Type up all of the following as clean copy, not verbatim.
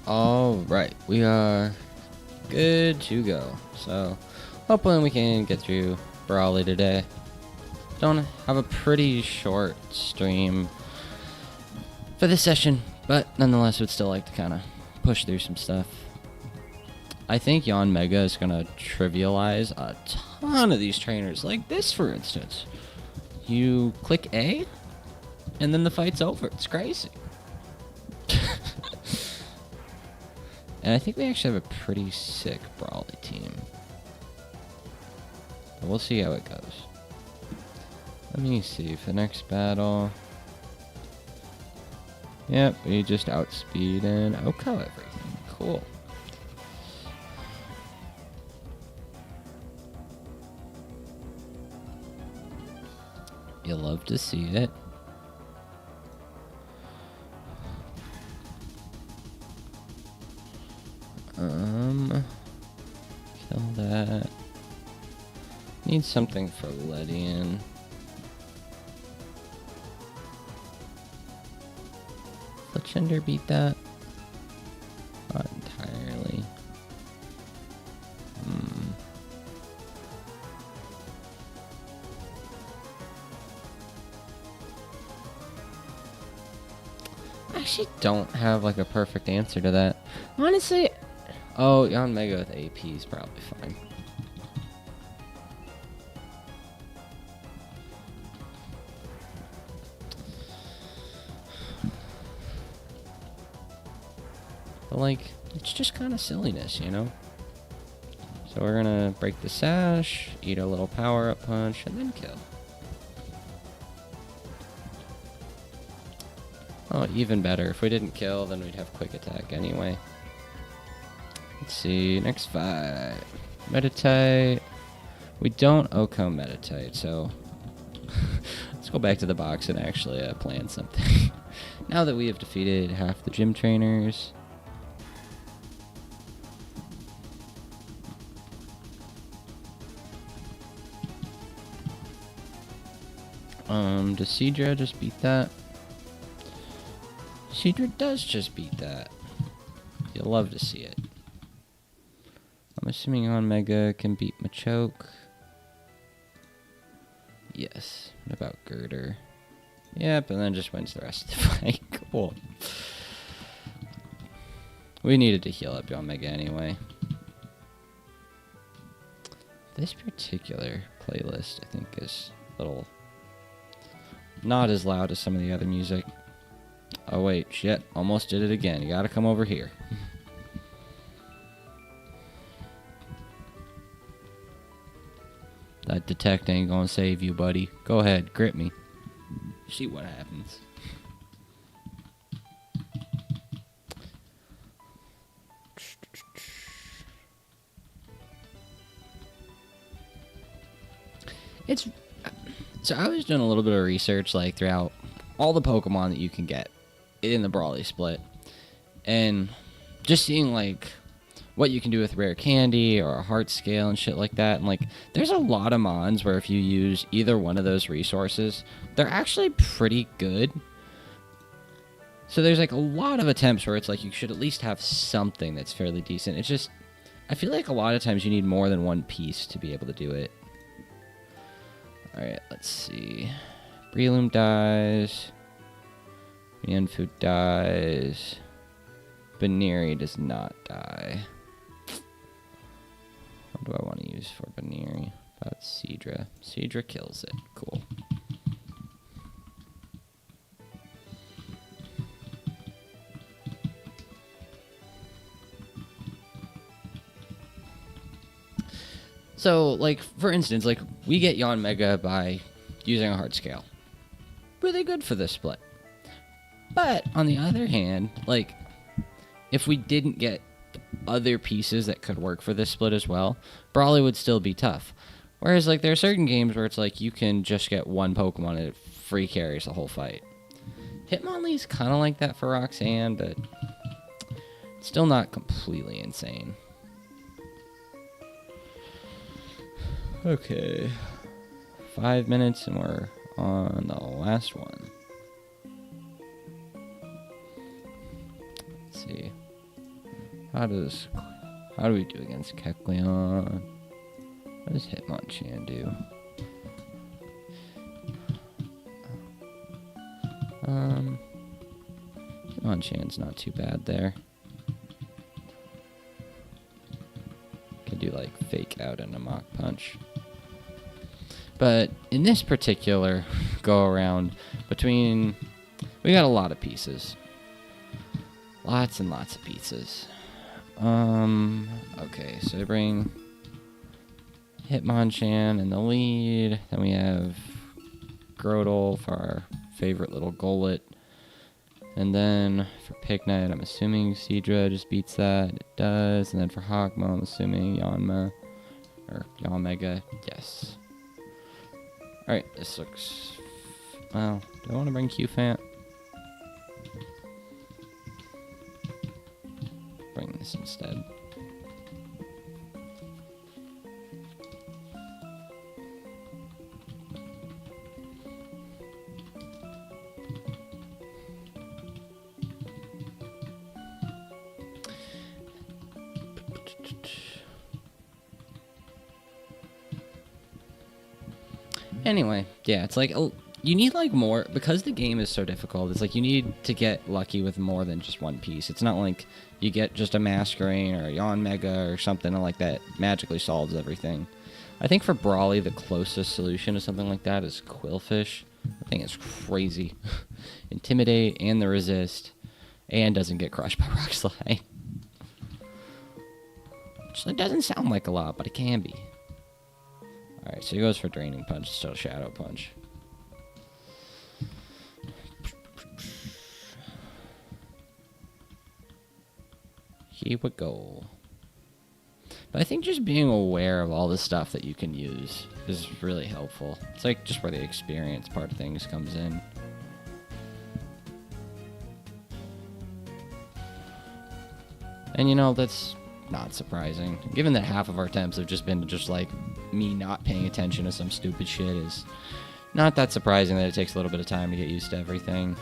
All right, we are good to go. So, hopefully we can get through Brawly today. Don't have a pretty short stream for this session, but nonetheless would still like to kind of push through some stuff. I think Yon Mega is going to trivialize a ton of these trainers, like this for instance. You click A, and then the fight's over. It's crazy. And I think we actually have a pretty sick Brawly team. But we'll see how it goes. Let me see for the next battle. Yep, we just outspeed and outco everything. Cool. You love to see it. Kill that. Need something for Ledian. Fletchender beat that? Not entirely. I actually don't have like a perfect answer to that. Honestly, oh, Yon Mega with AP is probably fine. But like, it's just kind of silliness, you know? So we're gonna break the sash, eat a little power-up punch, and then kill. Oh, even better. If we didn't kill, then we'd have quick attack anyway. Let's see, next fight. Meditate. We don't Oko meditate, so let's go back to the box and actually plan something. Now that we have defeated half the gym trainers. Does Seadra just beat that? Seadra does just beat that. You'll love to see it. I'm assuming on Mega can beat Machoke. Yes. What about Girder? Yep, and then just wins the rest of the fight. Cool. We needed to heal up on Mega anyway. This particular playlist, I think, is a little not as loud as some of the other music. Oh wait, shit, almost did it again. You gotta come over here. That detect ain't gonna save you, buddy. Go ahead, grip me. See what happens. So I was doing a little bit of research, like, throughout all the Pokemon that you can get in the Brawly split, and just seeing like what you can do with rare candy or a heart scale and shit like that. And like, there's a lot of mons where if you use either one of those resources, they're actually pretty good. So there's like a lot of attempts where it's like you should at least have something that's fairly decent. It's just, I feel like a lot of times you need more than one piece to be able to do it. Alright, let's see. Breloom dies. Mienfoo dies. Baneri does not die. What do I want to use for Baneri? About Seadra. Seadra kills it. Cool. So, like, for instance, like, we get Yon Mega by using a heart scale. Really good for this split. But, on the other hand, like, if we didn't get other pieces that could work for this split as well, Brawly would still be tough. Whereas, like, there are certain games where it's like you can just get one Pokemon and it free carries the whole fight. Hitmonlee's kind of like that for Roxanne, but still not completely insane. Okay. 5 minutes and we're on the last one. Let's see. How do we do against Kecleon? What does Hitmonchan do? Hitmonchan's not too bad there. Could do like fake out and a Mach Punch. But in this particular go around, we got a lot of pieces. Lots and lots of pieces. Okay, so I bring Hitmonchan in the lead. Then we have Grotle for our favorite little Golett. And then for Pignite, I'm assuming Seadra just beats that. It does. And then for Hawkmo, I'm assuming Yanma. Or Yanmega. Yes. Alright, this looks... Well, do I want to bring Qfant? Bring this instead. Anyway, yeah, it's like, you need like more, because the game is so difficult, it's like you need to get lucky with more than just one piece. It's not like you get just a Masquerain or a Yanmega or something like that magically solves everything. I think for Brawly, the closest solution to something like that is Quillfish. I think it's crazy. Intimidate and the resist, and doesn't get crushed by Rock Slide. Which doesn't sound like a lot, but it can be. Alright, so he goes for Draining Punch instead of Shadow Punch. Here we go. But I think just being aware of all the stuff that you can use is really helpful. It's like just where the experience part of things comes in. And you know, that's not surprising. Given that half of our attempts have just been just like me not paying attention to some stupid shit, is not that surprising that it takes a little bit of time to get used to everything.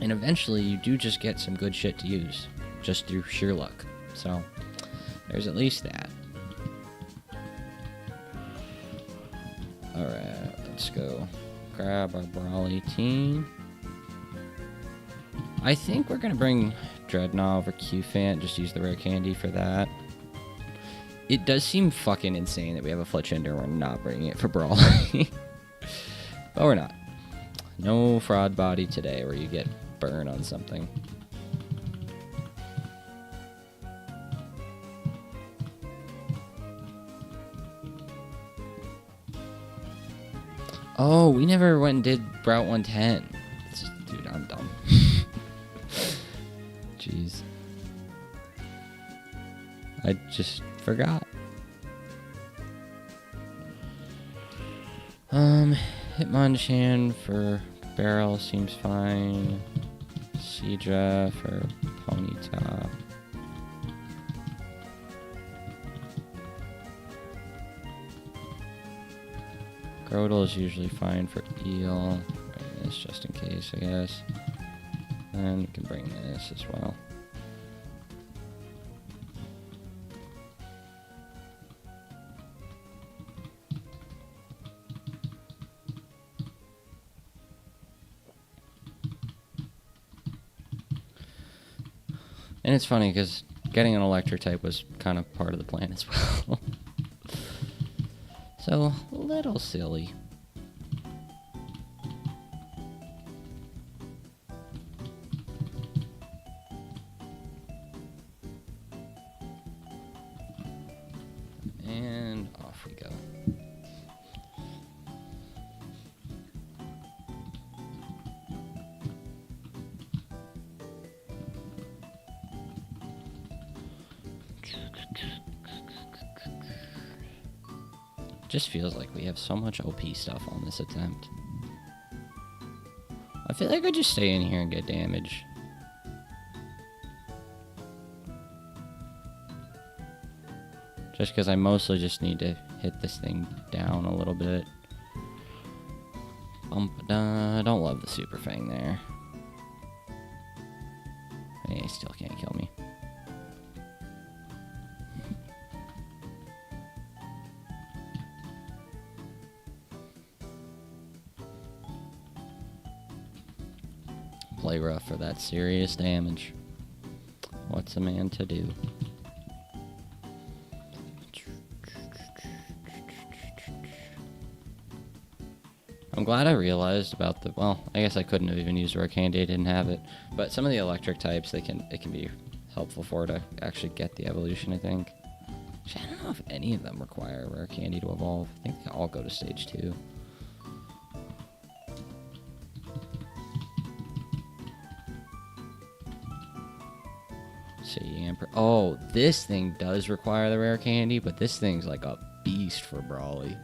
And eventually you do just get some good shit to use, just through sheer luck. So, there's at least that. Alright, let's go grab our Brawly team. I think we're going to bring Dreadnought over Qfant, just use the rare candy for that. It does seem fucking insane that we have a Fletchinder and we're not bringing it for Brawly. But we're not. No fraud body today where you get burn on something. Oh, we never went and did Route 110. Dude, I'm dumb. Jeez. I just forgot. Hitmonchan for Barrel seems fine. Seadra for Ponyta. Grotle is usually fine for Eel. Bring this just in case, I guess. And you can bring this as well. And it's funny because getting an electric type was kind of part of the plan as well. So, a little silly. And off we go. Just feels like we have so much OP stuff on this attempt. I feel like I just stay in here and get damage. Just because I mostly just need to hit this thing down a little bit. I don't love the Super Fang there. He still can't kill me. Play rough for that serious damage. What's a man to do? I'm glad I realized about the, well, I guess I couldn't have even used rare candy, I didn't have it. But some of the electric types, it can be helpful for to actually get the evolution, I think. Actually, I don't know if any of them require rare candy to evolve. I think they all go to stage 2. See, oh, this thing does require the rare candy, but this thing's like a beast for Brawly.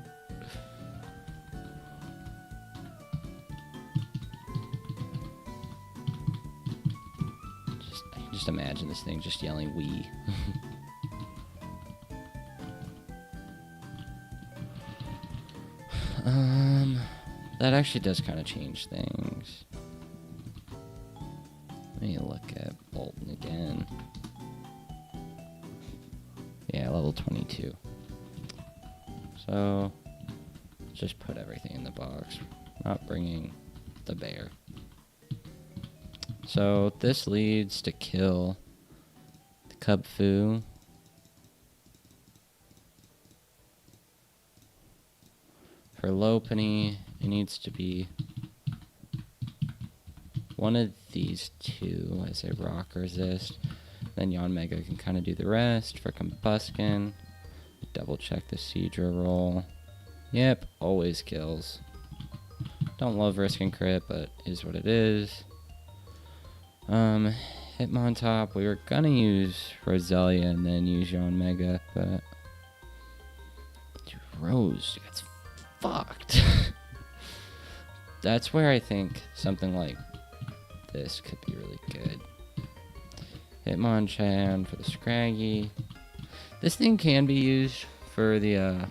Just imagine this thing just yelling "wee." That actually does kind of change things. Let me look at Bolton again. Yeah, level 22. So, just put everything in the box. Not bringing the bear. So, this leads to kill the Cub Fu. For Lopunny, it needs to be one of these two as a rock resist. Then Yanmega can kind of do the rest. For Combuskin, double check the Seadra roll. Yep, always kills. Don't love risking crit, but is what it is. Hitmontop, we were gonna use Roselia and then use Yanmega, but dude, Rose gets fucked. That's where I think something like this could be really good. Hitmonchan for the Scraggy. This thing can be used for the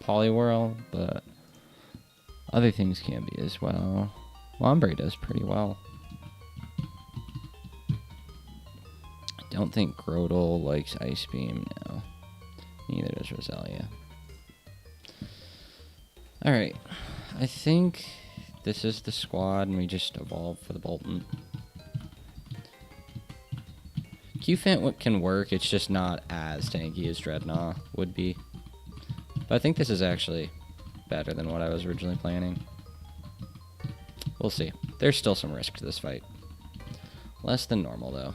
Poliwhirl, but other things can be as well. Lombre does pretty well. I don't think Grotle likes Ice Beam, no. Neither does Roselia. Alright, I think this is the squad and we just evolve for the Bolton. Q-Fant can work, it's just not as tanky as Dreadnought would be. But I think this is actually better than what I was originally planning. We'll see. There's still some risk to this fight. Less than normal, though.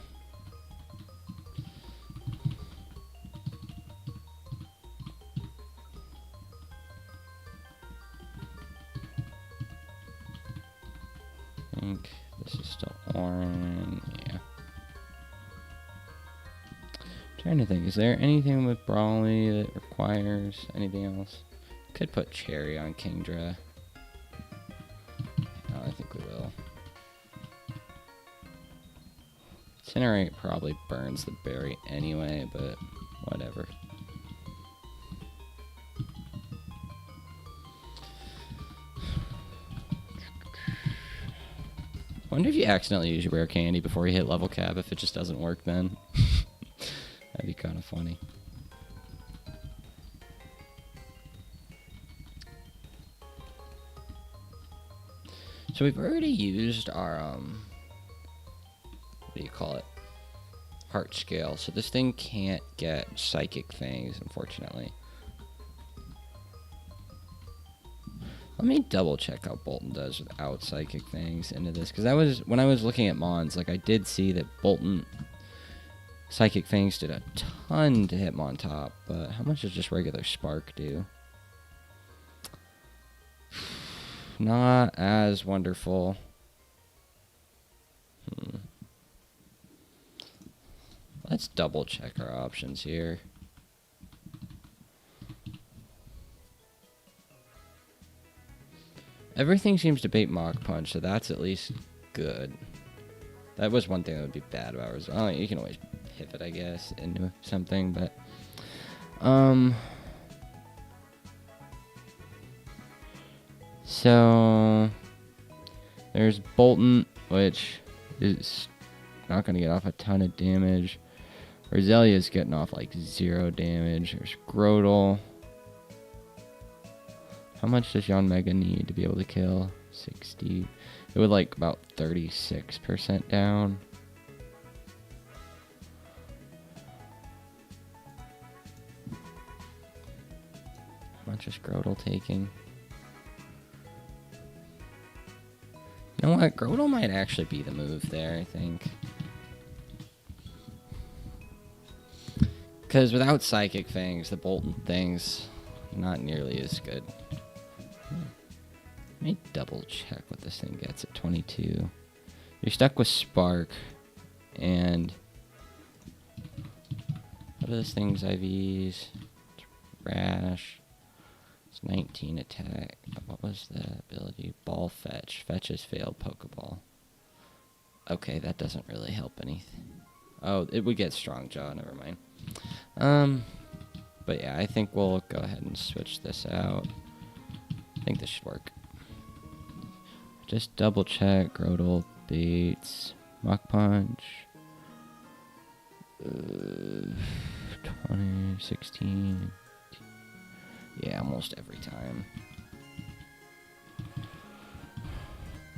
I think this is still orange. Yeah. Trying to think, is there anything with Brawly that requires anything else? Could put Cherry on Kingdra. No, I think we will. Incinerate probably burns the berry anyway, but whatever. Wonder if you accidentally use your rare candy before you hit level cap, if it just doesn't work then. That'd be kind of funny. So we've already used our, what do you call it? Heart scale. So this thing can't get Psychic Fangs, unfortunately. Let me double check how Bolton does without Psychic Fangs into this. Because when I was looking at Mons, like I did see that Bolton Psychic Fangs did a ton to Hitmontop, but how much does just regular Spark do? Not as wonderful. Let's double check our options here. Everything seems to bait Mach Punch, so that's at least good. That was one thing that would be bad about it. Oh, you can always pivot, I guess, into something, but so there's Bolton, which is not going to get off a ton of damage. Roselia's getting off like 0 damage. There's Grotle. How much does Yanmega need to be able to kill? 60. It would like about 36% down. How much is Grotle taking? You know what? Grotle might actually be the move there, I think. Because without Psychic Fangs, the Bolton thing's not nearly as good. Let me double check what this thing gets at 22. You're stuck with Spark, and what are those things? IVs, Rash. It's 19 attack. What was the ability? Ball Fetch. Fetches failed Pokeball. Okay, that doesn't really help anything. Oh, it would get Strong Jaw. Never mind. But yeah, I think we'll go ahead and switch this out. I think this should work. Just double check. Grotle, Bates, Mach Punch. 20, 16. Yeah, almost every time.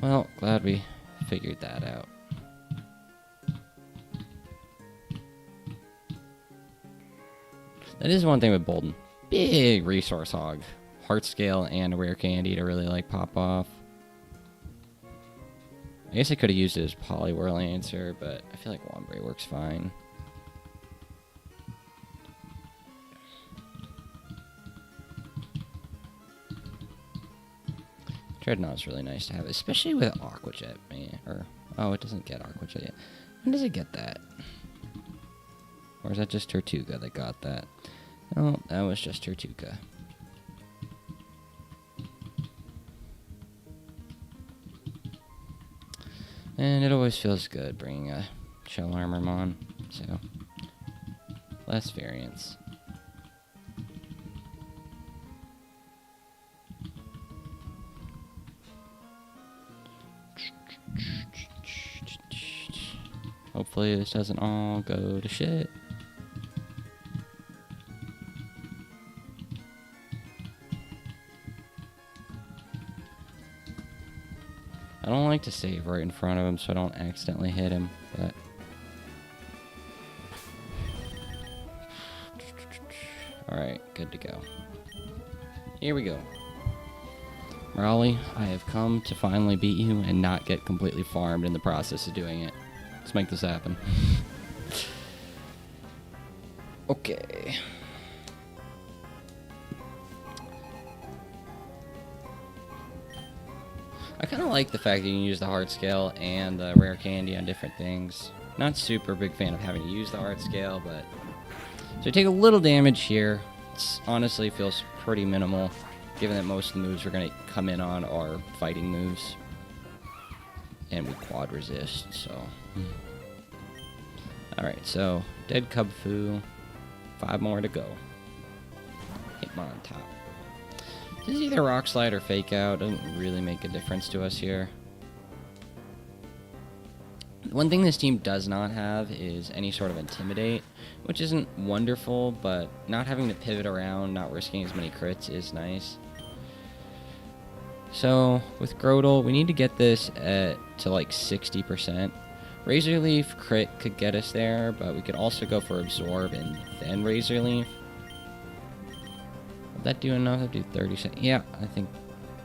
Well, glad we figured that out. That is one thing with Bolden. Big resource hog. Heart Scale and a rare candy to really like pop off. I guess I could have used it as Poliwhirl answer, but I feel like Wombre works fine. Dreadnought's really nice to have, especially with Aqua Jet, man. Or, oh, it doesn't get Aqua Jet yet. When does it get that? Or is that just Tortuga that got that? No, that was just Tortuga. And it always feels good bringing a Shell Armormon, so less variance. Hopefully this doesn't all go to shit. I don't like to save right in front of him so I don't accidentally hit him, but... Alright, good to go. Here we go. Brawly, I have come to finally beat you and not get completely farmed in the process of doing it. Let's make this happen. Okay. I kind of like the fact that you can use the Heart Scale and the Rare Candy on different things. Not super big fan of having to use the Heart Scale, but... So I take a little damage here. It honestly feels pretty minimal, given that most of the moves we're going to come in on are fighting moves. And we quad resist, so... Alright, so Dead Cubfu, 5 more to go. Hitmon on top. This is either Rock Slide or Fake Out. Doesn't really make a difference to us here. One thing this team does not have is any sort of Intimidate, which isn't wonderful, but not having to pivot around, not risking as many crits is nice. So, with Grotle, we need to get this to like 60%. Razor Leaf crit could get us there, but we could also go for Absorb and then Razor Leaf. Would that do enough? That'd do 30 seconds. Yeah, I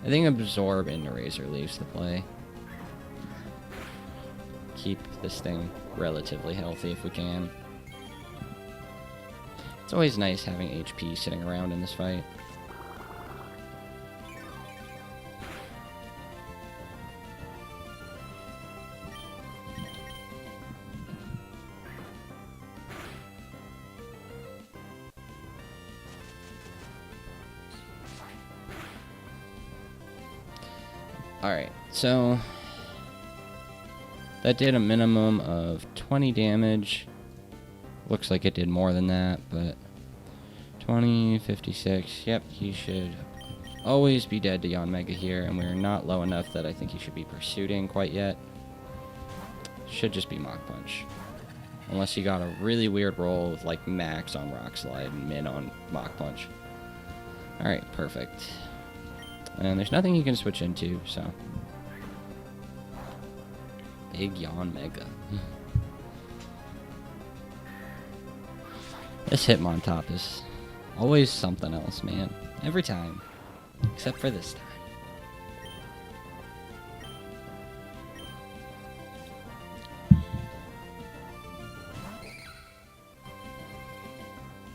think Absorb into Razor Leaf's the play. Keep this thing relatively healthy if we can. It's always nice having HP sitting around in this fight. Alright, so that did a minimum of 20 damage. Looks like it did more than that, but 20, 56. Yep, he should always be dead to Yanmega here, and we're not low enough that I think he should be pursuing quite yet. Should just be Mach Punch. Unless you got a really weird roll with like max on Rock Slide and min on Mach Punch. Alright, perfect. And there's nothing you can switch into, so. Big Yawn Mega. This Hitmontop is always something else, man. Every time. Except for this time.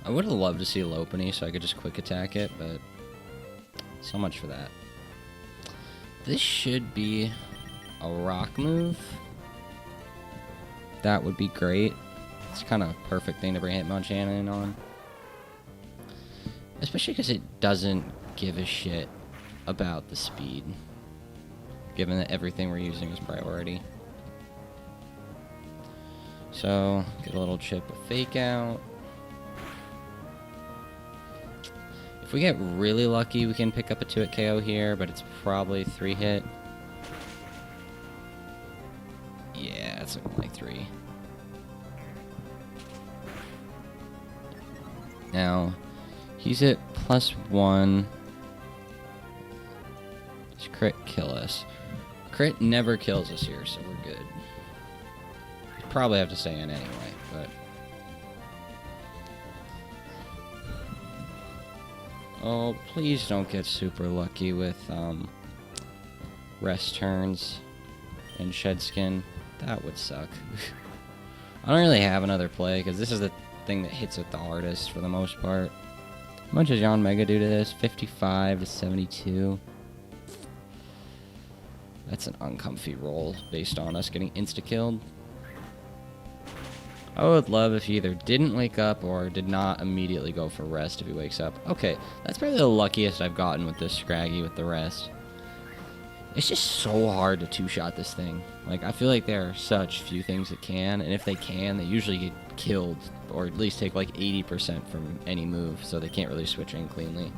I would have loved to see Lopunny so I could just quick attack it, but so much for that. This should be a rock move. That would be great. It's kind of a perfect thing to bring Hitmonchan in on. Especially because it doesn't give a shit about the speed. Given that everything we're using is priority. So, get a little chip of Fake Out. If we get really lucky, we can pick up a 2-hit KO here, but it's probably 3-hit. Yeah, it's looking like 3. Now, he's at +1. Does crit kill us? Crit never kills us here, so we're good. Probably have to stay in anyway, but... Oh, please don't get super lucky with rest turns and shed skin. That would suck. I don't really have another play because this is the thing that hits it the hardest for the most part. How much does Yawn Mega do to this? 55 to 72. That's an uncomfy roll based on us getting insta-killed. I would love if he either didn't wake up or did not immediately go for rest if he wakes up. Okay, that's probably the luckiest I've gotten with this Scraggy with the rest. It's just so hard to two-shot this thing. Like, I feel like there are such few things that can, and if they can, they usually get killed, or at least take like 80% from any move, so they can't really switch in cleanly.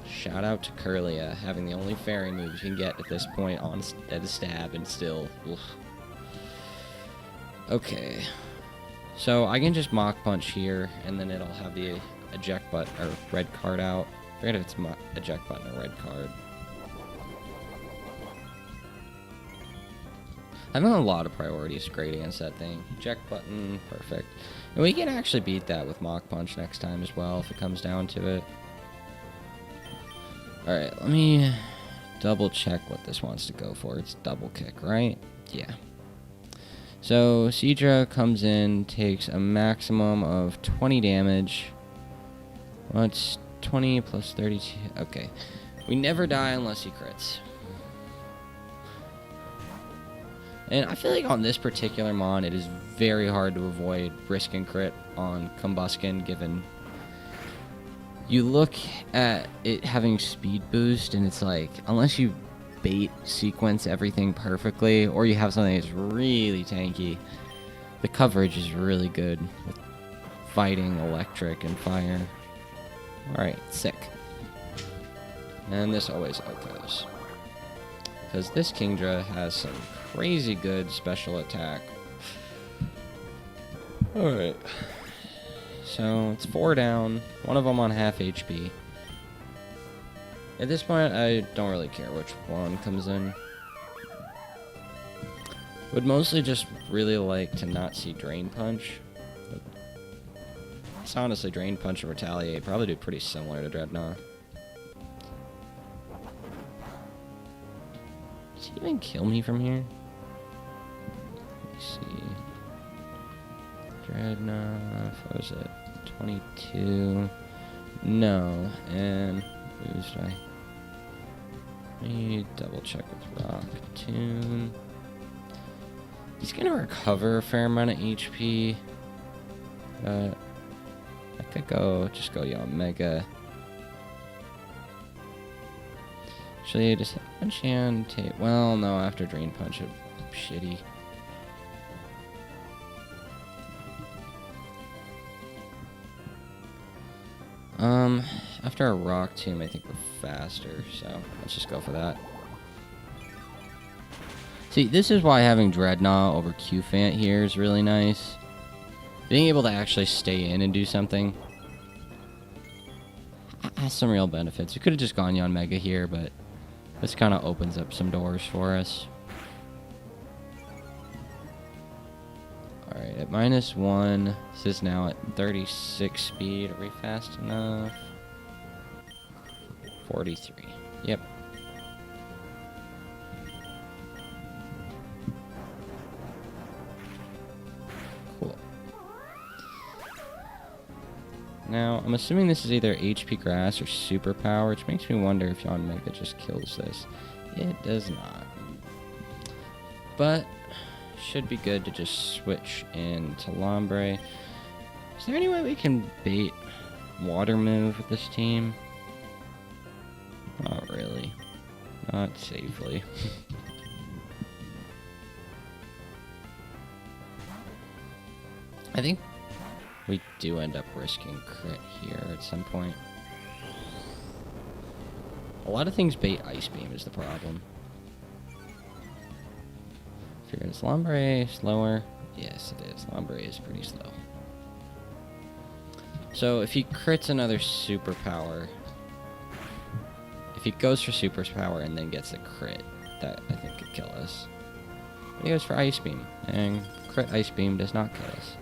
Shout out to Curlia, having the only fairy move you can get at this point on at a stab, and still... Oof. Okay. So I can just Mach Punch here, and then it'll have the eject button, or red card out. I forget if it's eject button or red card. I've done a lot of priorities great against that thing. Eject button, perfect. And we can actually beat that with Mach Punch next time as well, if it comes down to it. Alright, let me double check what this wants to go for. It's double kick, right? Yeah. So, Seadra comes in, takes a maximum of 20 damage. What's 20 plus 32? Okay. We never die unless he crits. And I feel like on this particular mon, it is very hard to avoid risk and crit on Combuskin, given you look at it having speed boost, and it's like, unless you bait sequence everything perfectly, or you have something that's really tanky, the coverage is really good with fighting electric and fire. Alright, sick. And this always outgoes. Because this Kingdra has some crazy good special attack. Alright. So, it's 4 down, one of them on half HP. At this point, I don't really care which one comes in. Would mostly just really like to not see Drain Punch. But it's honestly, Drain Punch and Retaliate probably do pretty similar to Dreadnought. Does he even kill me from here? Let me see. Dreadnought, what was it? 22. No, and who's I? Let me double check with Rock Tomb. He's gonna recover a fair amount of HP, but I could just go Yawn Mega. Actually, just Hitmonchan take. Well, no, after Drain Punch, it's shitty. After a Rock Tomb, I think we're faster, so let's just go for that. See, this is why having Dreadnought over Q-Fant here is really nice. Being able to actually stay in and do something has some real benefits. We could have just gone Yon Mega here, but this kind of opens up some doors for us. Alright, at -1, this is now at 36 speed. Are we fast enough? 43. Yep. Cool. Now, I'm assuming this is either HP Grass or Superpower, which makes me wonder if Yon Mega just kills this. It does not. But should be good to just switch into Lombre. Is there any way we can bait Water move with this team? Not really. Not safely. I think we do end up risking crit here at some point. A lot of things bait Ice Beam is the problem. Is Lombre slower? Yes, it is. Lombre is pretty slow. So if he crits another superpower, if he goes for superpower and then gets a crit, that I think could kill us. But he goes for Ice Beam, and crit Ice Beam does not kill us.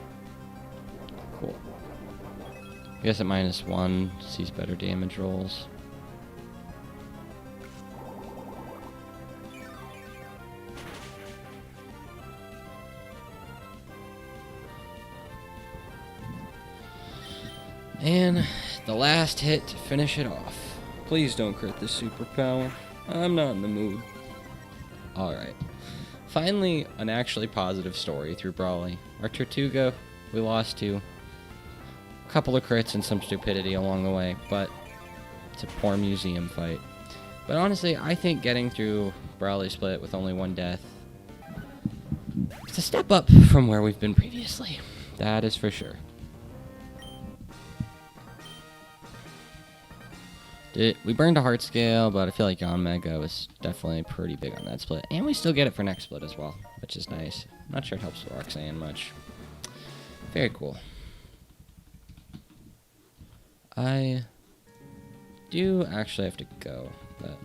Cool. I guess at -1 sees better damage rolls. And the last hit to finish it off. Please don't crit this superpower. I'm not in the mood. Alright. Finally, an actually positive story through Brawly. Our Tortuga, we lost to. A couple of crits and some stupidity along the way, but it's a poor museum fight. But honestly, I think getting through Brawly Split with only 1 death, it's a step up from where we've been previously. That is for sure. We burned a heart scale, but I feel like Yon Mega was definitely pretty big on that split. And we still get it for next split as well, which is nice. I'm not sure it helps Roxanne much. Very cool. I do actually have to go, but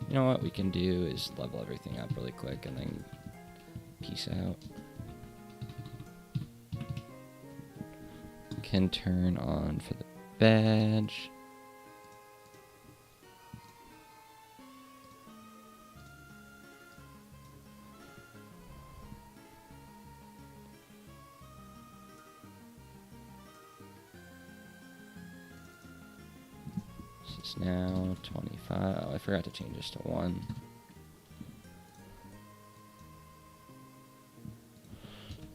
you know what we can do is level everything up really quick and then peace out. Can turn on for the badge. This is now 25. Oh, I forgot to change this to 1.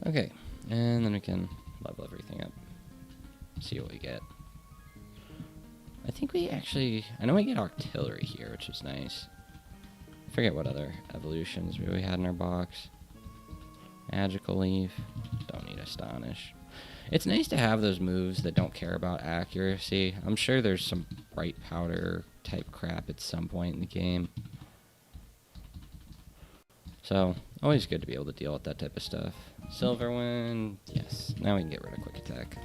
Okay, and then we can level everything up. See what we get. I think we actually... I know we get artillery here, which is nice. I forget what other evolutions we had in our box. Magical Leaf. Don't need Astonish. It's nice to have those moves that don't care about accuracy. I'm sure there's some Bright Powder type crap at some point in the game. So, always good to be able to deal with that type of stuff. Silverwind, yes. Now we can get rid of Quick Attack.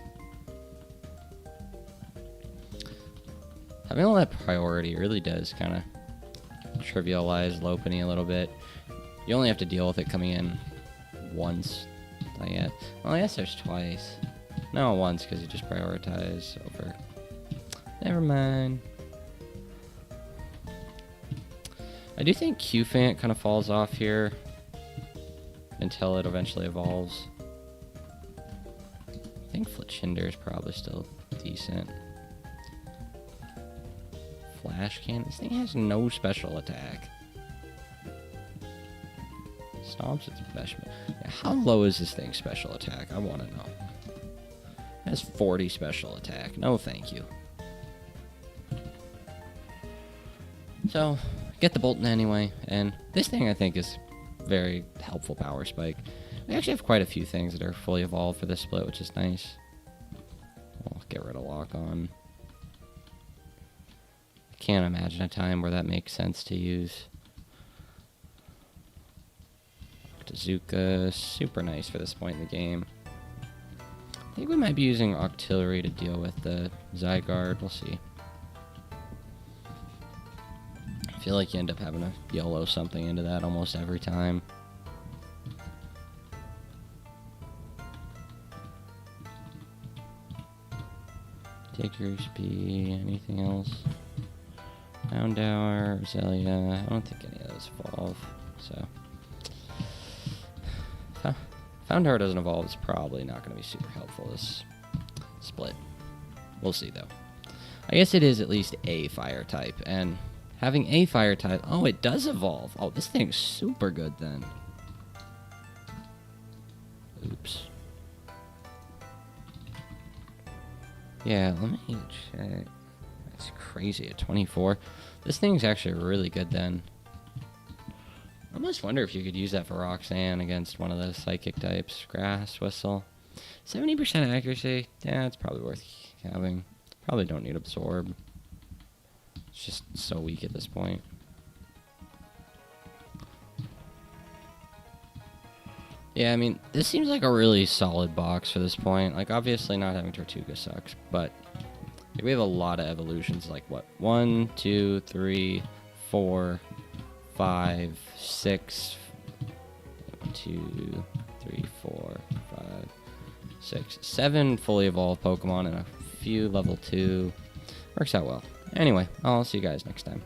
Having all that priority really does kind of trivialize Lopunny a little bit. You only have to deal with it coming in once. Not yet. Well, I guess there's twice. No, once, because you just prioritize over. Never mind. I do think Q-Fant kind of falls off here until it eventually evolves. I think Fletchinder is probably still decent. Flash Cannon. This thing has no special attack. Stomps its best. Yeah, how low is this thing's special attack? I want to know. It has 40 special attack. No, thank you. So, get the Bolton anyway, and this thing I think is very helpful power spike. We actually have quite a few things that are fully evolved for this split, which is nice. We'll get rid of Lock On. I can't imagine a time where that makes sense to use. Octazooka, super nice for this point in the game. I think we might be using Octillery to deal with the Zygarde. We'll see. I feel like you end up having to YOLO something into that almost every time. Tigger's Bee, anything else? Houndour, Roselia, I don't think any of those evolve, so. Houndour doesn't evolve, it's probably not going to be super helpful this split. We'll see though. I guess it is at least a fire type, and having a fire type, oh, it does evolve. Oh, this thing's super good then. Oops. Yeah, let me check. That's crazy, at 24. This thing's actually really good then. I almost wonder if you could use that for Roxanne against one of those psychic types. Grass Whistle. 70% accuracy. Yeah, it's probably worth having. Probably don't need Absorb. It's just so weak at this point. Yeah, I mean, this seems like a really solid box for this point. Like, obviously not having Tortuga sucks, but like, we have a lot of evolutions. Like, what? 1, 2, 3, 4, 5, 6. 1, 2, 3, 4, 5, 6, 7 fully evolved Pokemon and a few level 2. Works out well. Anyway, I'll see you guys next time.